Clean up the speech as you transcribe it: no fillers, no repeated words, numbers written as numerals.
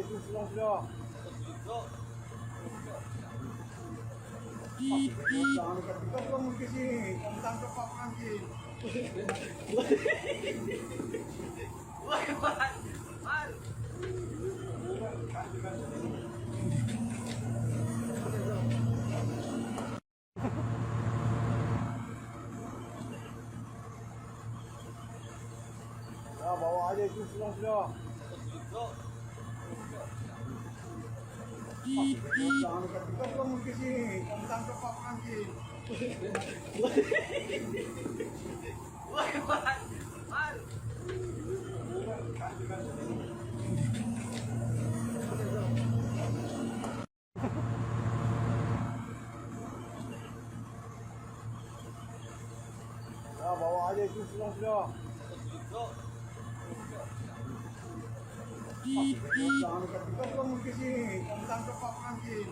Jesus lang sila. Ikaw lang mag-kasi. Kamtang ka pa Frankie. Bawa aja Jesus lang sila. Ikaw lang mag-kasi. Kamtang ka pa Frankie. Bawa aja Jesus lang sila. Ikaw lang mag-kasi. Kamtang ka pa Frankie.